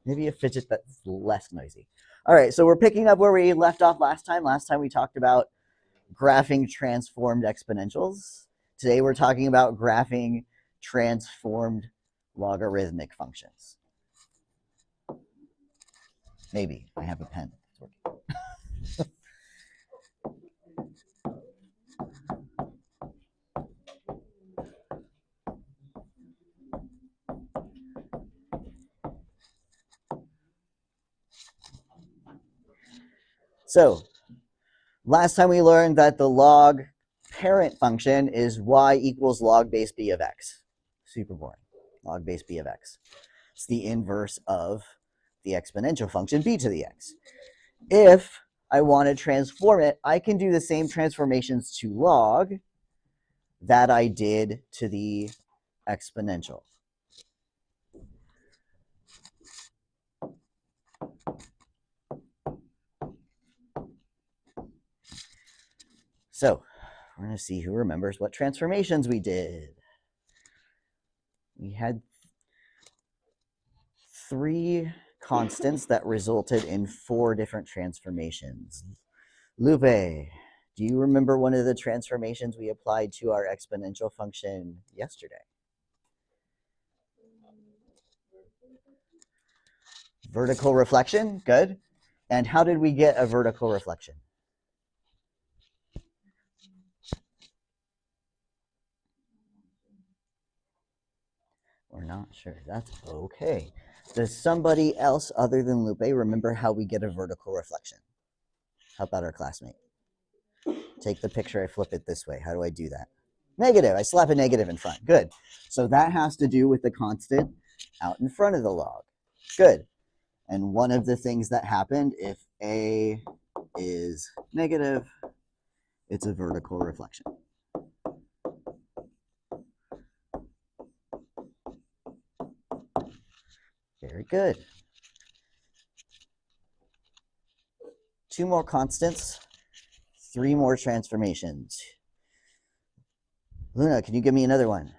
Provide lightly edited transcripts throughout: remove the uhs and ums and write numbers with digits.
Maybe a fidget that's less noisy. All right, so we're picking up where we left off last time. Last time we talked about graphing transformed exponentials. Today we're talking about graphing transformed logarithmic functions. Maybe. I have a pen. It's working. So, last time we learned that the log parent function is y equals log base b of x. Super boring. Log base b of x. It's the inverse of the exponential function b to the x. If I want to transform it, I can do the same transformations to log that I did to the exponential. So we're going to see who remembers what transformations we did. We had 3 constants that resulted in 4 different transformations. Lupe, do you remember one of the transformations we applied to our exponential function yesterday? Vertical reflection, good. And how did we get a vertical reflection? We're not sure. That's okay. Does somebody else other than Lupe remember how we get a vertical reflection? How about our classmate? Take the picture, I flip it this way. How do I do that? Negative. I slap a negative in front. Good. So that has to do with the constant out in front of the log. Good. And one of the things that happened, if A is negative, it's a vertical reflection. Very good. 2 more constants, 3 more transformations. Luna, can you give me another one?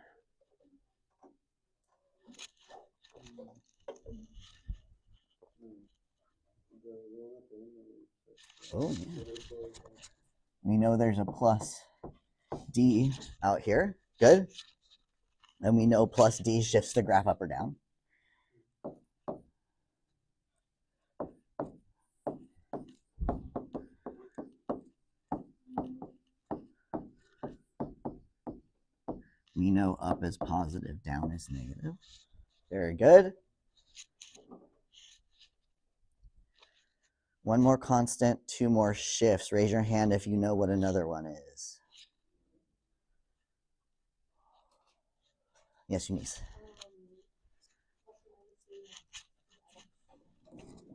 Oh, yeah. We know there's a plus D out here. Good. And we know plus D shifts the graph up or down. We know up is positive, down is negative. Very good. 1 more constant, 2 more shifts. Raise your hand if you know what another one is. Yes, Eunice.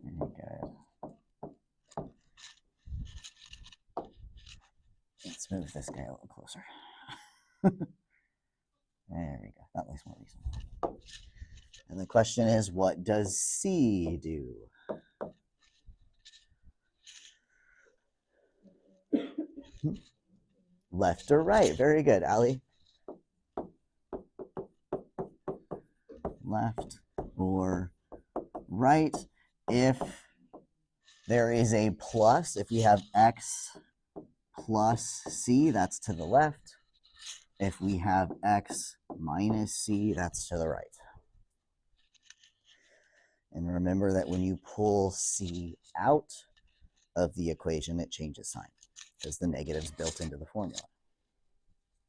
Very good. Let's move this guy a little closer. There we go. That makes more reasonable. And the question is, what does C do? Left or right? Very good, Ali. Left or right. If there is a plus, if we have x plus c, that's to the left. If we have x minus c, that's to the right. And remember that when you pull c out of the equation, it changes sign because the negative's built into the formula.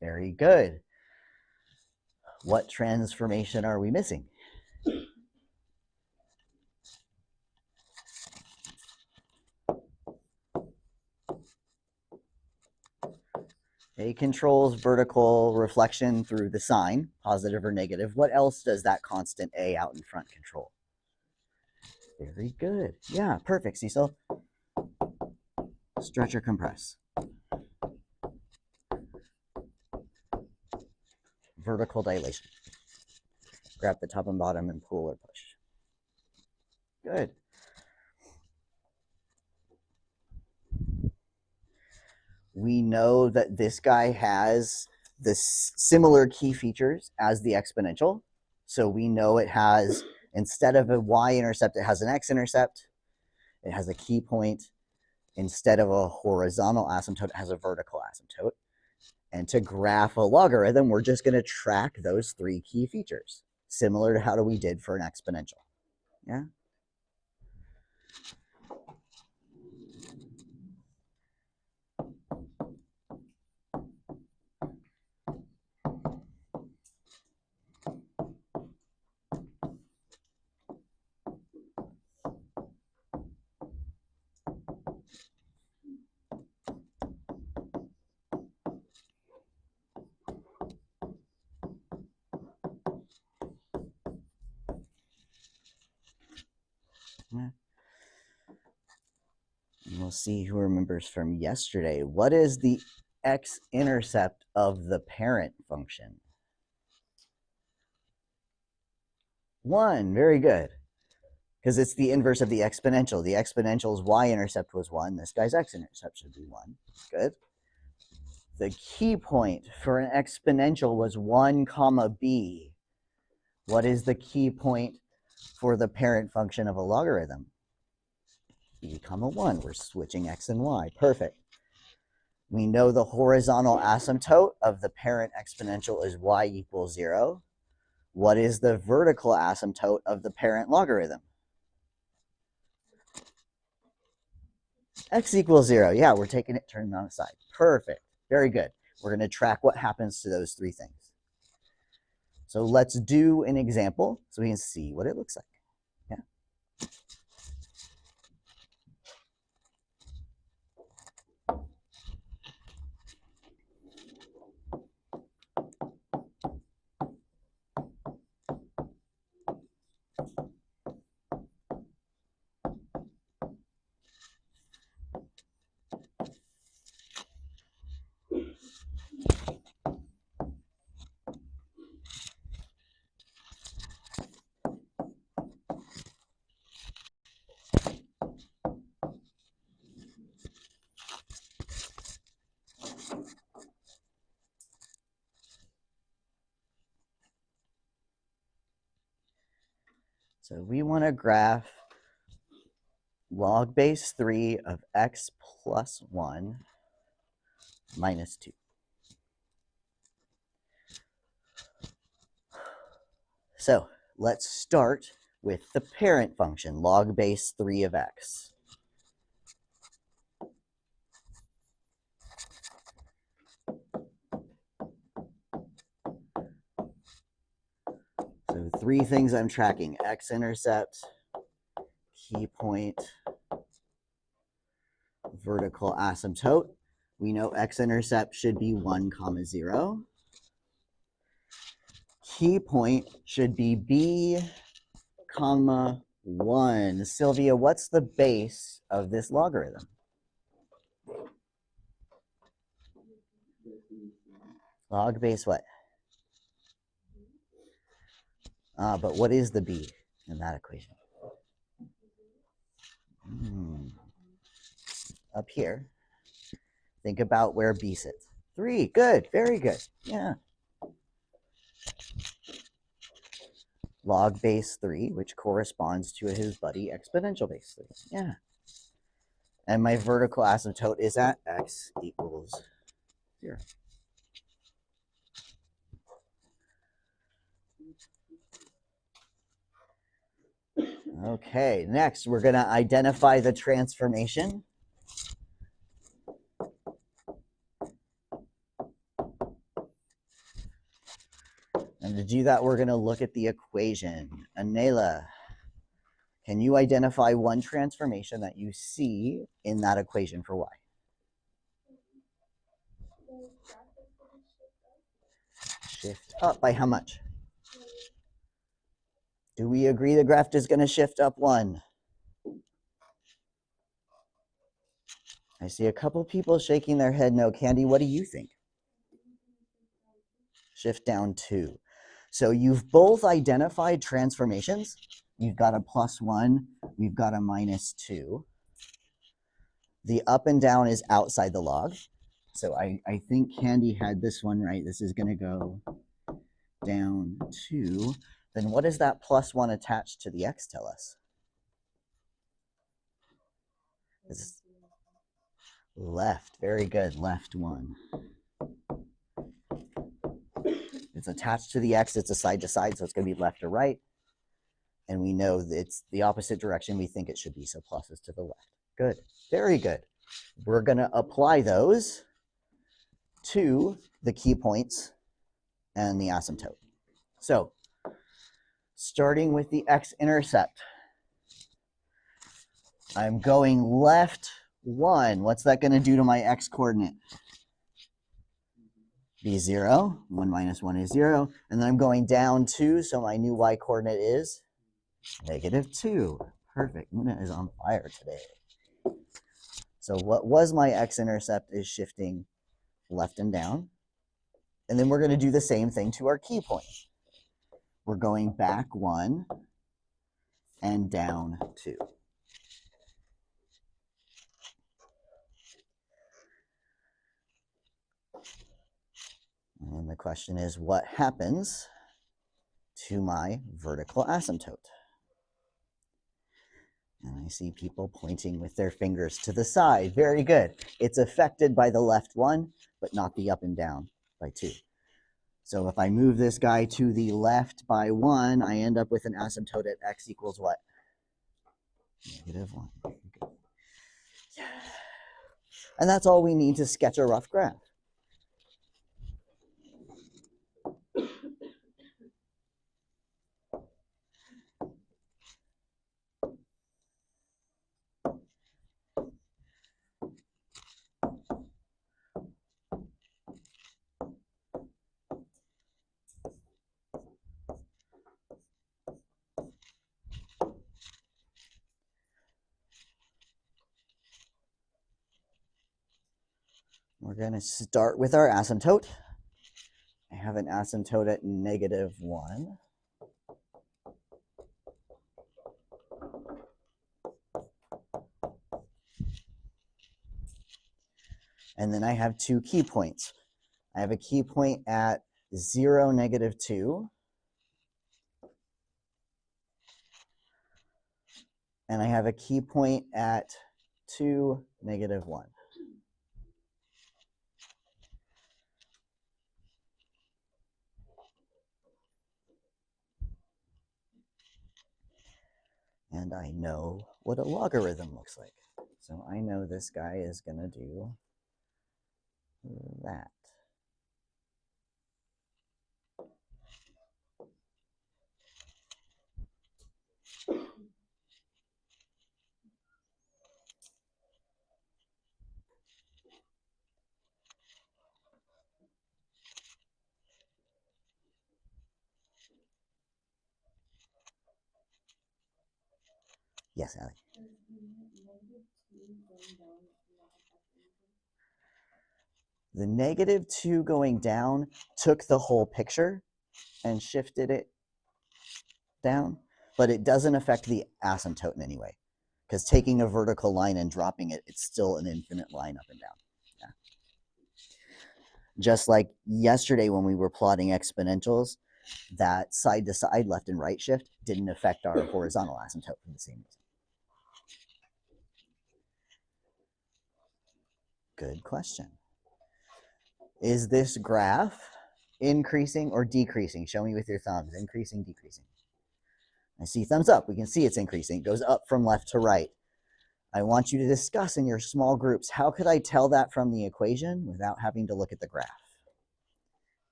Very good. What transformation are we missing? A controls vertical reflection through the sign, positive or negative. What else does that constant A out in front control? Very good. Yeah, perfect, Cecil. Stretch or compress. Vertical dilation. Grab the top and bottom and pull or push. Good. We know that this guy has the similar key features as the exponential. So we know it has Instead of a y-intercept, it has an x-intercept. It has a key point. Instead of a horizontal asymptote, it has a vertical asymptote. And to graph a logarithm, we're just going to track those three key features, similar to how we did for an exponential. Yeah? Yeah. And we'll see who remembers from yesterday. What is the x-intercept of the parent function? 1. Very good. Because it's the inverse of the exponential. The exponential's y-intercept was 1. This guy's x-intercept should be 1. Good. The key point for an exponential was 1 comma b. What is the key point for the parent function of a logarithm? B comma 1. We're switching x and y. Perfect. We know the horizontal asymptote of the parent exponential is y equals 0. What is the vertical asymptote of the parent logarithm? X equals 0. Yeah, we're taking it, turning it on its side. Perfect. Very good. We're going to track what happens to those three things. So let's do an example so we can see what it looks like. Yeah. So we want to graph log base 3 of x plus 1 minus 2. So let's start with the parent function, log base 3 of x. So three things I'm tracking: x-intercept, key point, vertical asymptote. We know x-intercept should be 1 comma 0. Key point should be b comma 1. Sylvia, what's the base of this logarithm? Log base what? But what is the b in that equation? Up here. Think about where b sits. 3. Good. Very good. Yeah. Log base 3, which corresponds to his buddy exponential base 3. Yeah. And my vertical asymptote is at x equals 0. Okay, next we're going to identify the transformation. And to do that, we're going to look at the equation. Anela, can you identify one transformation that you see in that equation for y? Shift up by how much? Do we agree the graph is going to shift up 1? I see a couple people shaking their head no. Candy, what do you think? Shift down 2. So you've both identified transformations. You've got a +1, we've got a -2. The up and down is outside the log. So I think Candy had this one right. This is going to go down 2. then what does that plus 1 attached to the x tell us? It's left. Very good. Left 1. It's attached to the x. It's a side to side, so it's going to be left to right. And we know that it's the opposite direction we think it should be, so plus is to the left. Good. Very good. We're going to apply those to the key points and the asymptote. So, starting with the x-intercept, I'm going left 1. What's that going to do to my x-coordinate? Be 0. 1 minus 1 is 0. And then I'm going down 2, so my new y-coordinate is -2. Perfect. Luna is on fire today. So what was my x-intercept is shifting left and down. And then we're going to do the same thing to our key point. We're going back 1 and down 2. And the question is, what happens to my vertical asymptote? And I see people pointing with their fingers to the side. Very good. It's affected by the left 1, but not the up and down by 2. So if I move this guy to the left by 1, I end up with an asymptote at x equals what? -1. And that's all we need to sketch a rough graph. We're going to start with our asymptote. I have an asymptote at -1. And then I have 2 key points. I have a key point at 0, -2. And I have a key point at 2, -1. And I know what a logarithm looks like. So I know this guy is going to do that. Yes, Allie. The -2 going down took the whole picture and shifted it down, but it doesn't affect the asymptote in any way, because taking a vertical line and dropping it, it's still an infinite line up and down. Yeah. Just like yesterday when we were plotting exponentials, that side to side, left and right shift didn't affect our horizontal asymptote for the same reason. Good question. Is this graph increasing or decreasing? Show me with your thumbs. Increasing, decreasing. I see thumbs up. We can see it's increasing. It goes up from left to right. I want you to discuss in your small groups, how could I tell that from the equation without having to look at the graph?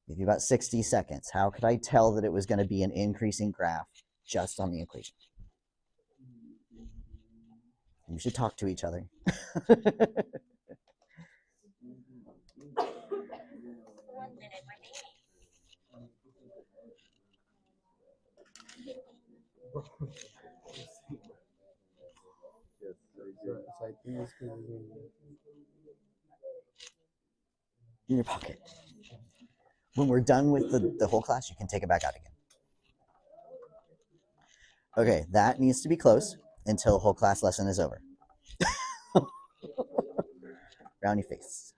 Give you about 60 seconds. How could I tell that it was going to be an increasing graph just on the equation? You should talk to each other. In your pocket. When we're done with the whole class, you can take it back out again. Okay, that needs to be closed until whole class lesson is over. Brownie face.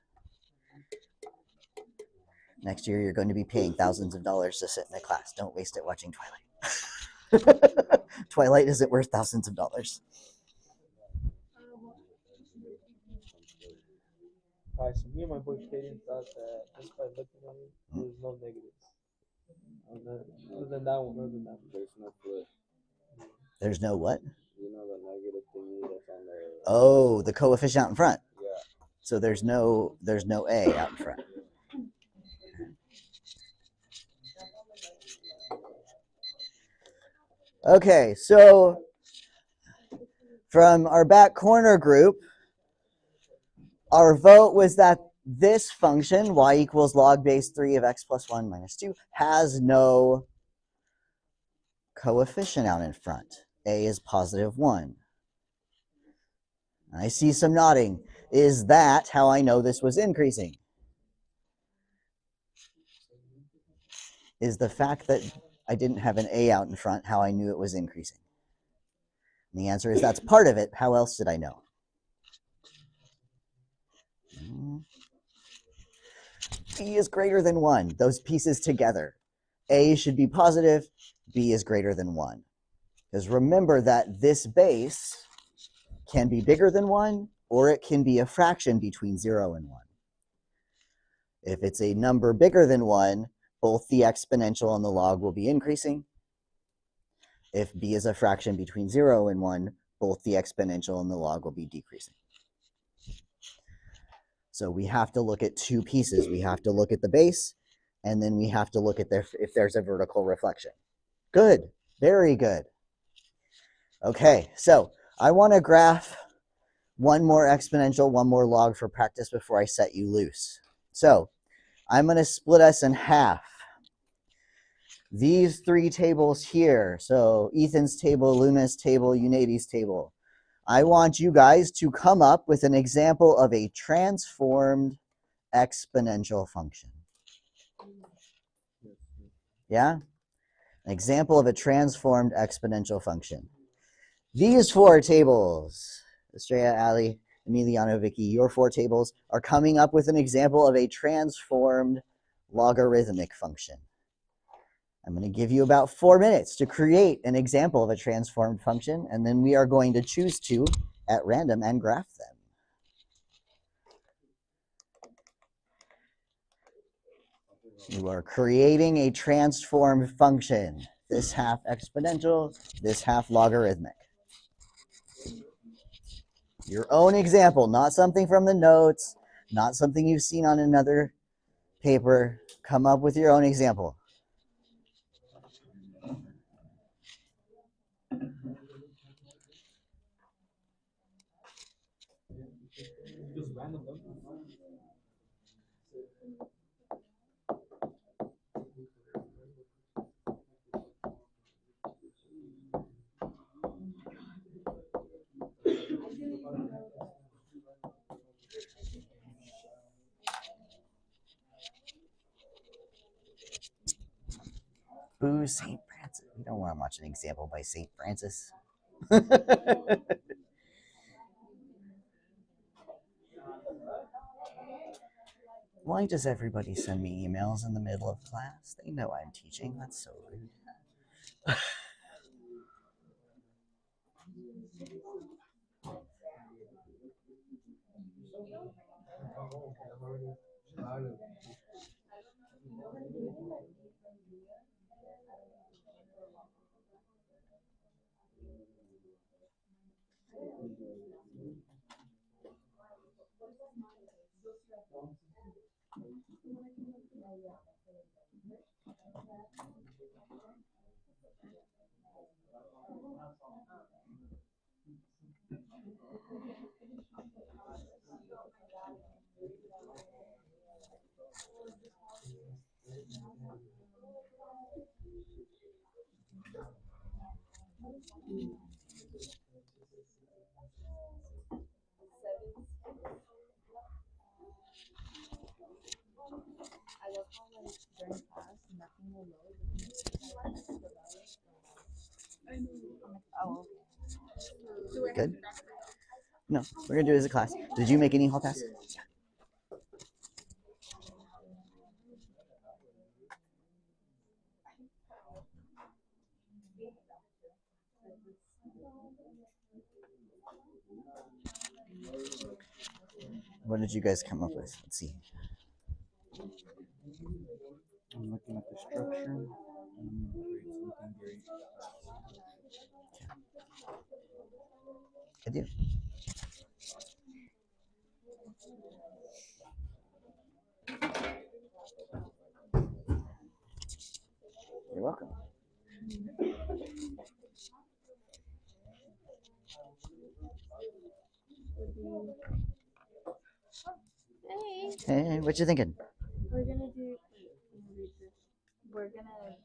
Next year, you're going to be paying thousands of dollars to sit in a class. Don't waste it watching Twilight. Twilight isn't worth thousands of dollars. Alright, so me and my boy Kaden thought that just by looking at it, there's no negatives. Other than that one, There's no flip. There's no what? You know the negative thingy that's on there. Oh, the coefficient out in front. Yeah. So there's no A out in front. Okay, so from our back corner group, our vote was that this function, y equals log base 3 of x plus 1 minus 2, has no coefficient out in front. A is positive 1. I see some nodding. Is that how I know this was increasing? Is the fact that I didn't have an A out in front how I knew it was increasing? And the answer is that's part of it. How else did I know? B is greater than 1. Those pieces together. A should be positive. B is greater than 1. Because remember that this base can be bigger than 1, or it can be a fraction between 0 and 1. If it's a number bigger than 1, both the exponential and the log will be increasing. If b is a fraction between 0 and 1, both the exponential and the log will be decreasing. So we have to look at two pieces. We have to look at the base, and then we have to look at if there's a vertical reflection. Good. Very good. Okay, so I want to graph one more exponential, one more log for practice before I set you loose. So I'm going to split us in half. These three tables here, so Ethan's table, Luna's table, Unadi's table, I want you guys to come up with an example of a transformed exponential function. Yeah? An example of a transformed exponential function. These four tables, Estrella, Ali, Emiliano, Vicky, your four tables are coming up with an example of a transformed logarithmic function. I'm going to give you about 4 minutes to create an example of a transformed function, and then we are going to choose two at random and graph them. You are creating a transformed function. This half exponential, this half logarithmic. Your own example, not something from the notes, not something you've seen on another paper. Come up with your own example. just random number. Boo, St. Francis. We don't want to watch an example by St. Francis. Why does everybody send me emails in the middle of class? They know I'm teaching. That's so rude. Good? No, we're going to do it as a class. Did you make any hall pass? What did you guys come up with? Let's see. I'm looking at the structure. And I'm gonna create something very I do. You're welcome. Hey, what you thinking? We're gonna do. We're gonna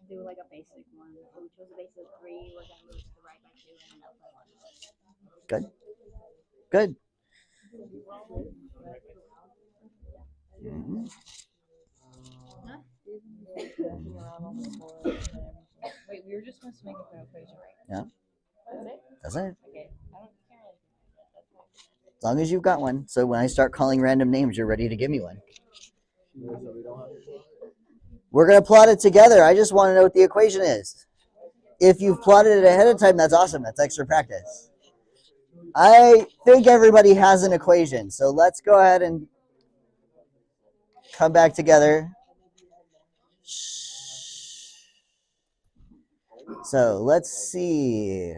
do like a basic one. So we chose a base of 3. We're gonna move to the right by 2 and then up by 1. Good. Good. Mhm. Wait, we were just supposed to make an equation, right? Yeah. That's it? That's it. Okay. I don't care. That's fine. As long as you've got one. So when I start calling random names, you're ready to give me one. We're going to plot it together. I just want to know what the equation is. If you've plotted it ahead of time, that's awesome. That's extra practice. I think everybody has an equation. So let's go ahead and come back together. So let's see.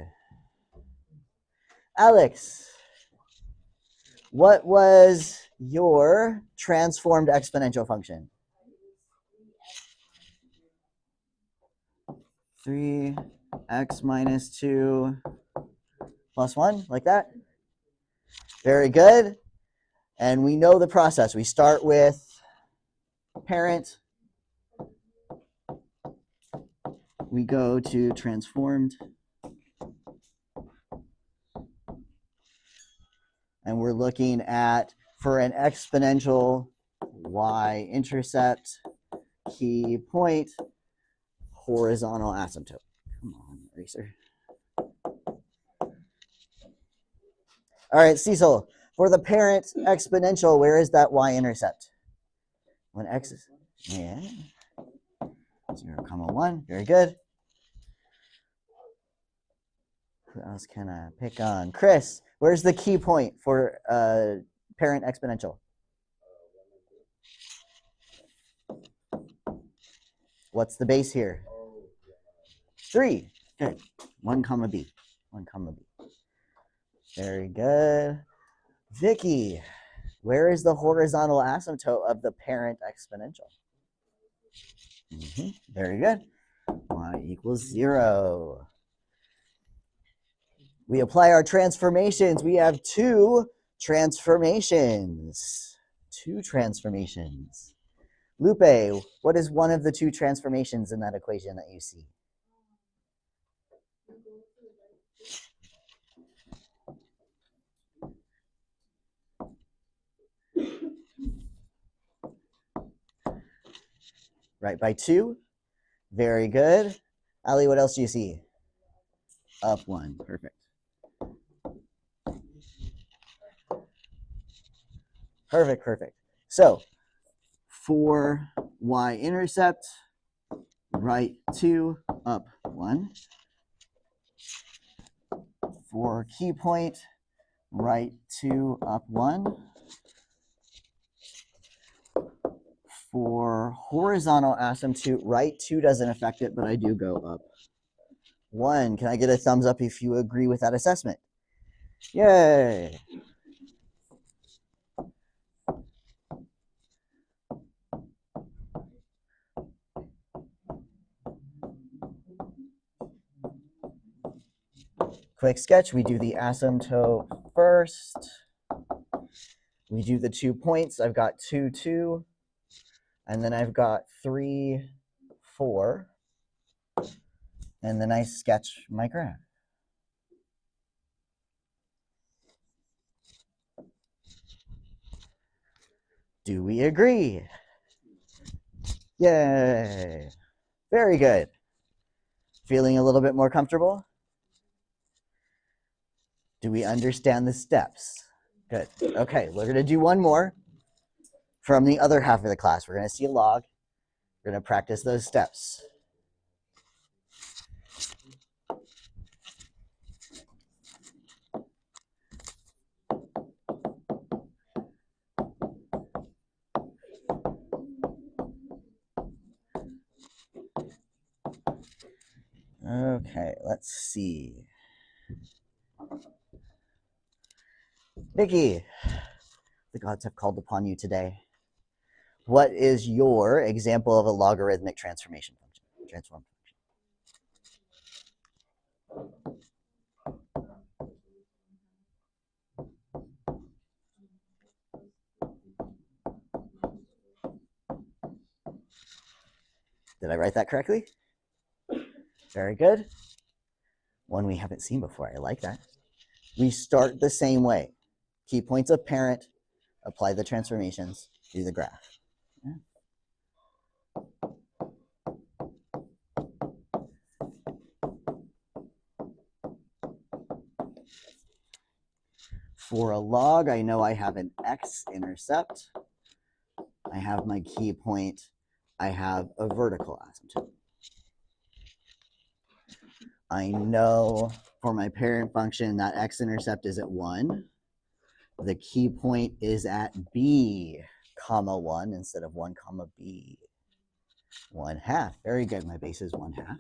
Alex, what was your transformed exponential function? 3x minus 2 plus 1, like that? Very good. And we know the process. We start with parent. We go to transformed. And we're looking at, for an exponential y-intercept, key point, horizontal asymptote. Come on, eraser. All right, Cecil, for the parent exponential, where is that y-intercept? When x is, yeah, 0, 1, very good. Who else can I pick on? Chris, where's the key point for parent exponential? What's the base here? 3. Good. 1 comma b. 1 comma b. Very good. Vicky, where is the horizontal asymptote of the parent exponential? Very good. Y equals 0. We apply our transformations. We have 2 transformations. 2 transformations. Lupe, what is one of the 2 transformations in that equation that you see? Right by 2. Very good. Ali, what else do you see? Up 1. Perfect. Perfect, perfect. So, for y-intercept, right 2, up 1. For key point, right 2, up 1. For horizontal asymptote, right 2 doesn't affect it, but I do go up 1. Can I get a thumbs up if you agree with that assessment? Yay! Quick sketch, we do the asymptote first. We do the 2 points. I've got 2, 2. And then I've got 3, 4. And then I sketch my graph. Do we agree? Yay! Very good. Feeling a little bit more comfortable? Do we understand the steps? Good. Okay, we're going to do one more from the other half of the class. We're going to see a log. We're going to practice those steps. Okay, let's see. Nikki, the gods have called upon you today. What is your example of a logarithmic transformation function? Transform Did I write that correctly? Very good. One we haven't seen before. I like that. We start the same way. Key points of parent, apply the transformations, do the graph. Yeah. For a log, I know I have an x-intercept. I have my key point. I have a vertical asymptote. I know for my parent function that x-intercept is at 1. The key point is at b, comma 1 instead of 1, comma b. 1/2. Very good. My base is 1/2.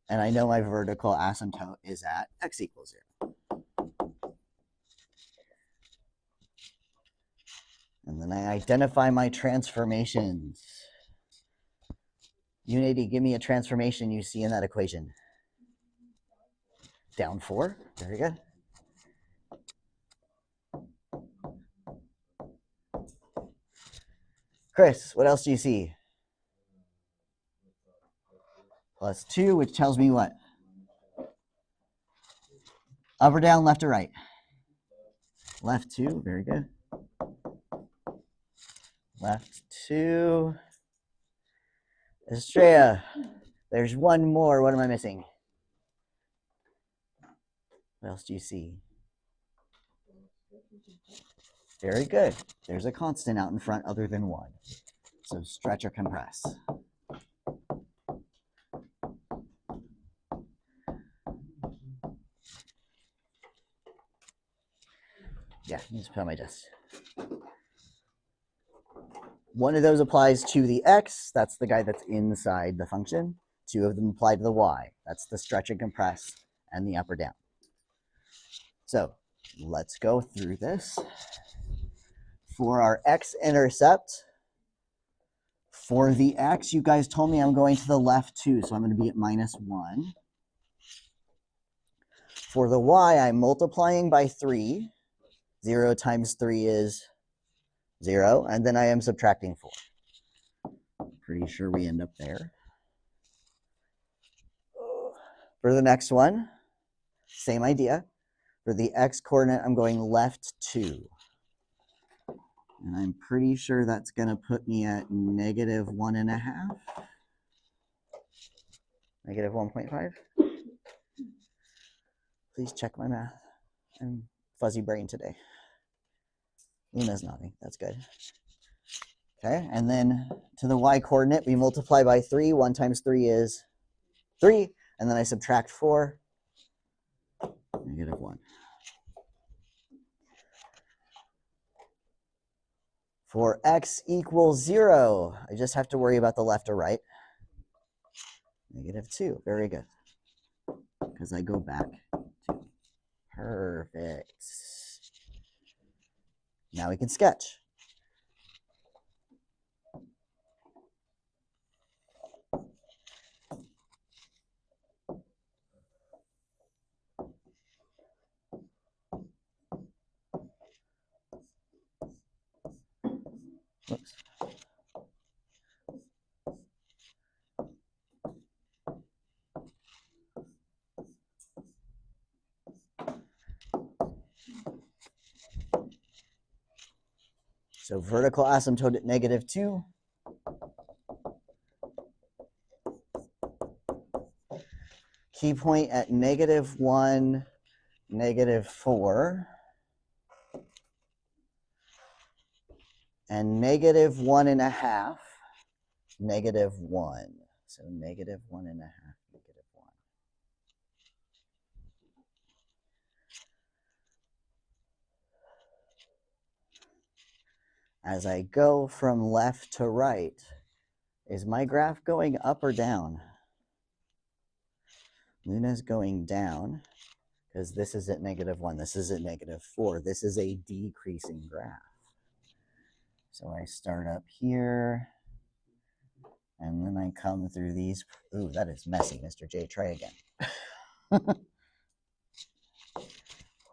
And I know my vertical asymptote is at x equals 0. And then I identify my transformations. Unity, give me a transformation you see in that equation. Down 4. Very good. Chris, what else do you see? Plus 2, which tells me what? Up or down, left or right? Left 2, very good. Left 2. Estrella, there's one more. What am I missing? What else do you see? Very good. There's a constant out in front other than 1. So stretch or compress. Yeah, just put on my desk. One of those applies to the x. That's the guy that's inside the function. 2 of them apply to the y. That's the stretch and compress and the up or down. So let's go through this. For our x-intercept, for the x, you guys told me I'm going to the left 2, so I'm going to be at -1. For the y, I'm multiplying by 3. 0 times 3 is 0, and then I am subtracting 4. Pretty sure we end up there. For the next one, same idea. For the x coordinate, I'm going left 2. And I'm pretty sure that's going to put me at -1.5. -1.5. Please check my math. I'm fuzzy brain today. Luna's nodding. That's good. Okay, and then to the y coordinate, we multiply by 3. 1 times 3 is 3. And then I subtract 4. -1. For x equals 0, I just have to worry about the left or right. -2. Very good. Because I go back to perfect. Now we can sketch. Whoops. So vertical asymptote at -2. Key point at -1, -4. And -1.5, -1. So -1.5, -1. As I go from left to right, Is my graph going up or down? Luna's going down because this is at -1. This is at -4. This is a decreasing graph. So I start up here, and then I come through these. Ooh, that is messy, Mr. J. Try again.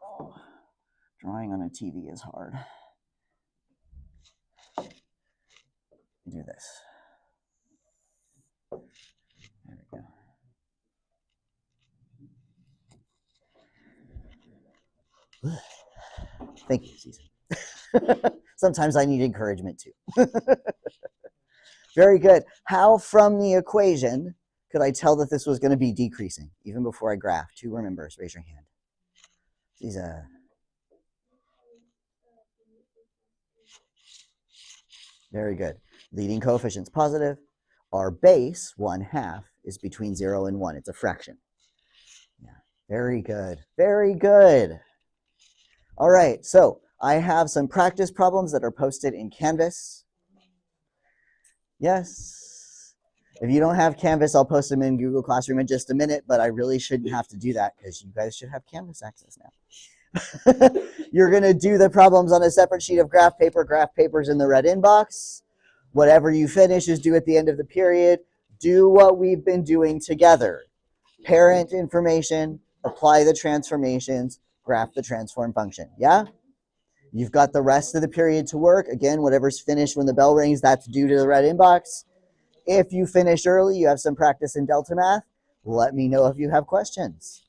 Oh, drawing on a TV is hard. Do this. There we go. Thank you, Susan. Sometimes I need encouragement too. Very good. How from the equation could I tell that this was going to be decreasing even before I graphed? 2 remembers. Raise your hand. These very good. Leading coefficients positive. Our base, 1/2, is between 0 and 1. It's a fraction. Yeah. Very good. Very good. All right. So I have some practice problems that are posted in Canvas. Yes. If you don't have Canvas, I'll post them in Google Classroom in just a minute, but I really shouldn't have to do that because you guys should have Canvas access now. You're going to do the problems on a separate sheet of graph paper. Graph paper's in the red inbox. Whatever you finish is due at the end of the period. Do what we've been doing together. Parent information, apply the transformations, graph the transform function. Yeah? You've got the rest of the period to work. Again, whatever's finished when the bell rings, that's due to the red inbox. If you finish early, you have some practice in Delta Math. Let me know if you have questions.